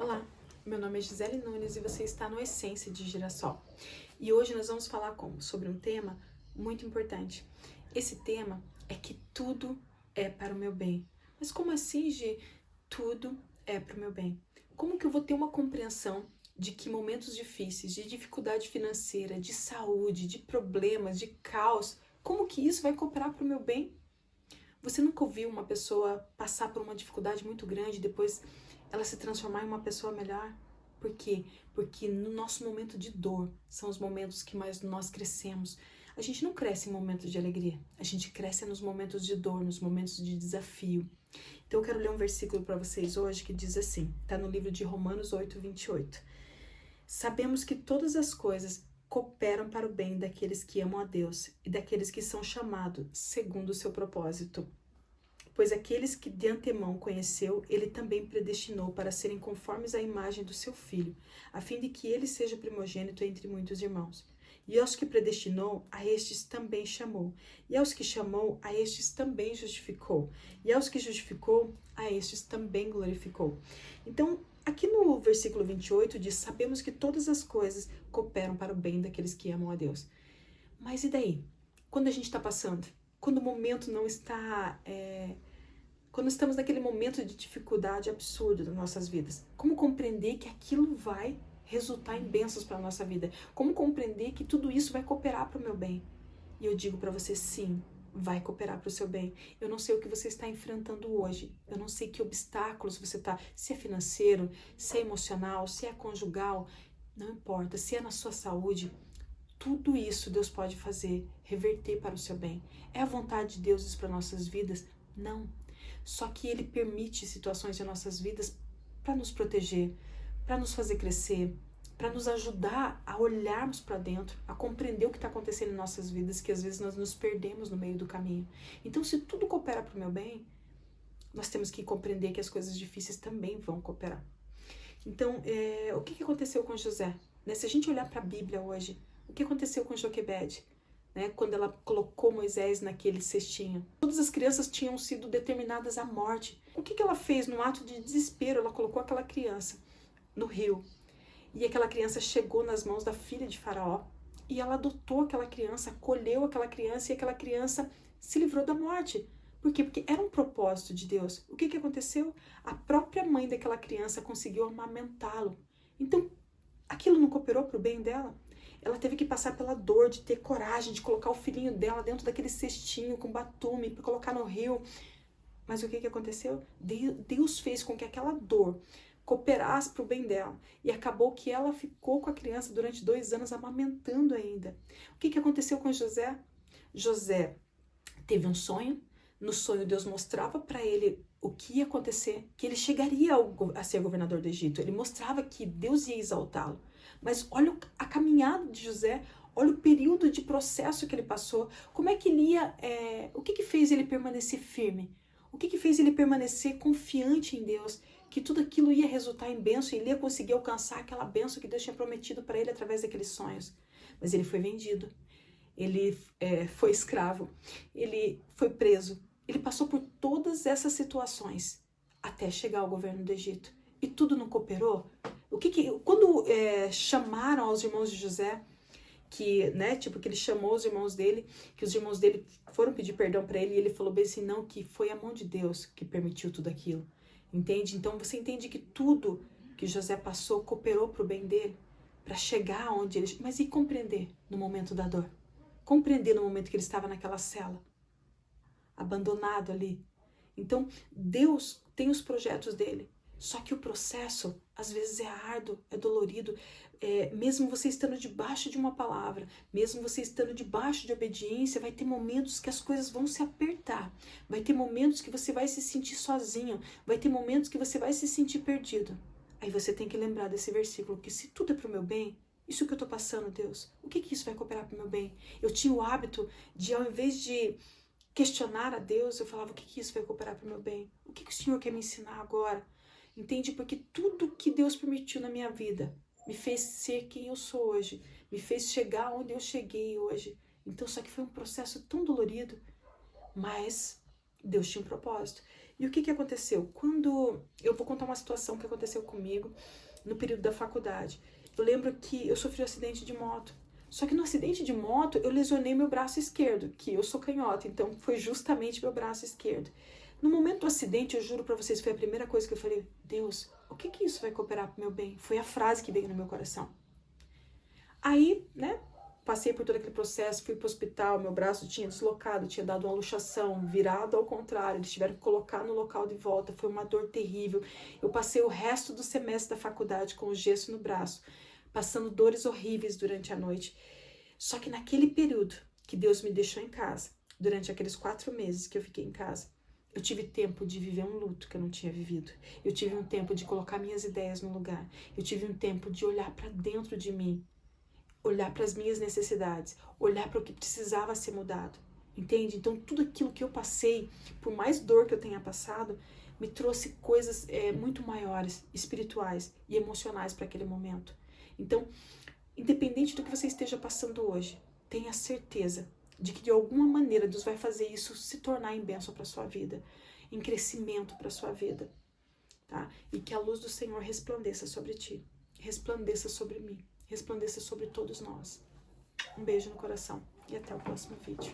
Olá, meu nome é Gisele Nunes e você está no Essência de Girassol. E hoje nós vamos falar sobre um tema muito importante. Esse tema é que tudo é para o meu bem. Mas como assim, Gi? Tudo é para o meu bem. Como que eu vou ter uma compreensão de que momentos difíceis, de dificuldade financeira, de saúde, de problemas, de caos, como que isso vai cooperar para o meu bem? Você nunca ouviu uma pessoa passar por uma dificuldade muito grande e depois ela se transformar em uma pessoa melhor? Por quê? Porque no nosso momento de dor são os momentos que mais nós crescemos. A gente não cresce em momentos de alegria, a gente cresce nos momentos de dor, nos momentos de desafio. Então eu quero ler um versículo para vocês hoje que diz assim, está no livro de Romanos 8:28. Sabemos que todas as coisas cooperam para o bem daqueles que amam a Deus e daqueles que são chamados segundo o seu propósito. Pois aqueles que de antemão conheceu, ele também predestinou para serem conformes à imagem do seu Filho, a fim de que ele seja primogênito entre muitos irmãos. E aos que predestinou, a estes também chamou. E aos que chamou, a estes também justificou. E aos que justificou, a estes também glorificou. Então, aqui no versículo 28 diz, sabemos que todas as coisas cooperam para o bem daqueles que amam a Deus. Mas e daí? Quando a gente está passando? Quando o momento não está... Quando estamos naquele momento de dificuldade absurda das nossas vidas, como compreender que aquilo vai resultar em bênçãos para a nossa vida? Como compreender que tudo isso vai cooperar para o meu bem? E eu digo para você, sim, vai cooperar para o seu bem. Eu não sei o que você está enfrentando hoje. Eu não sei que obstáculos você está, se é financeiro, se é emocional, se é conjugal, não importa, se é na sua saúde. Tudo isso Deus pode fazer, reverter para o seu bem. É a vontade de Deus isso para nossas vidas? Não. Só que Ele permite situações em nossas vidas para nos proteger, para nos fazer crescer, para nos ajudar a olharmos para dentro, a compreender o que está acontecendo em nossas vidas, que às vezes nós nos perdemos no meio do caminho. Então, se tudo coopera para o meu bem, nós temos que compreender que as coisas difíceis também vão cooperar. Então, o que aconteceu com José? Se a gente olhar para a Bíblia hoje, o que aconteceu com Joquebede? Quando ela colocou Moisés naquele cestinho. Todas as crianças tinham sido determinadas à morte. O que ela fez no ato de desespero? Ela colocou aquela criança no rio. E aquela criança chegou nas mãos da filha de Faraó. E ela adotou aquela criança, acolheu aquela criança e aquela criança se livrou da morte. Por quê? Porque era um propósito de Deus. O que aconteceu? A própria mãe daquela criança conseguiu amamentá-lo. Então, aquilo não cooperou para o bem dela? Ela teve que passar pela dor de ter coragem de colocar o filhinho dela dentro daquele cestinho com batume para colocar no rio. Mas o que aconteceu? Deus fez com que aquela dor cooperasse para o bem dela. E acabou que ela ficou com a criança durante 2 anos amamentando ainda. O que aconteceu com José? José teve um sonho. No sonho Deus mostrava para ele o que ia acontecer, que ele chegaria a ser governador do Egito. Ele mostrava que Deus ia exaltá-lo. Mas olha a caminhada de José, olha o período de processo que ele passou, como é que ele ia, o que fez ele permanecer firme? O que fez ele permanecer confiante em Deus, que tudo aquilo ia resultar em bênção e ele ia conseguir alcançar aquela bênção que Deus tinha prometido para ele através daqueles sonhos? Mas ele foi vendido, ele foi escravo, ele foi preso, ele passou por todas essas situações até chegar ao governo do Egito. E tudo não cooperou? Quando chamaram aos irmãos de José, que ele chamou os irmãos dele, que os irmãos dele foram pedir perdão para ele, e ele falou bem assim, não, que foi a mão de Deus que permitiu tudo aquilo, entende? Então você entende que tudo que José passou cooperou para o bem dele, para chegar onde ele... Mas e compreender no momento da dor? Compreender no momento que ele estava naquela cela, abandonado ali. Então Deus tem os projetos dele, só que o processo às vezes é árduo, é dolorido, mesmo você estando debaixo de uma palavra, mesmo você estando debaixo de obediência, vai ter momentos que as coisas vão se apertar, vai ter momentos que você vai se sentir sozinho, vai ter momentos que você vai se sentir perdido. Aí você tem que lembrar desse versículo, que se tudo é para o meu bem, isso que eu estou passando, Deus, o que isso vai cooperar para o meu bem? Eu tinha o hábito de, ao invés de questionar a Deus, eu falava, o que isso vai cooperar para o meu bem? O que o Senhor quer me ensinar agora? Entende? Porque tudo que Deus permitiu na minha vida me fez ser quem eu sou hoje, me fez chegar onde eu cheguei hoje. Então, só que foi um processo tão dolorido, mas Deus tinha um propósito. E o que aconteceu? Quando eu vou contar uma situação que aconteceu comigo no período da faculdade. Eu lembro que eu sofri um acidente de moto. Só que no acidente de moto eu lesionei meu braço esquerdo, que eu sou canhota, então foi justamente meu braço esquerdo. No momento do acidente, eu juro pra vocês, foi a primeira coisa que eu falei: Deus, o que isso vai cooperar pro meu bem? Foi a frase que veio no meu coração. Aí, né, passei por todo aquele processo, fui pro hospital, meu braço tinha deslocado, tinha dado uma luxação, virado ao contrário, eles tiveram que colocar no local de volta, foi uma dor terrível. Eu passei o resto do semestre da faculdade com o gesso no braço, passando dores horríveis durante a noite. Só que naquele período que Deus me deixou em casa, durante aqueles 4 meses que eu fiquei em casa, eu tive tempo de viver um luto que eu não tinha vivido. Eu tive um tempo de colocar minhas ideias no lugar. Eu tive um tempo de olhar para dentro de mim, olhar para as minhas necessidades, olhar para o que precisava ser mudado. Entende? Então, tudo aquilo que eu passei, por mais dor que eu tenha passado, me trouxe coisas muito maiores, espirituais e emocionais para aquele momento. Então, independente do que você esteja passando hoje, tenha certeza de que de alguma maneira Deus vai fazer isso se tornar em bênção para sua vida, em crescimento para sua vida, tá? E que a luz do Senhor resplandeça sobre ti, resplandeça sobre mim, resplandeça sobre todos nós. Um beijo no coração e até o próximo vídeo.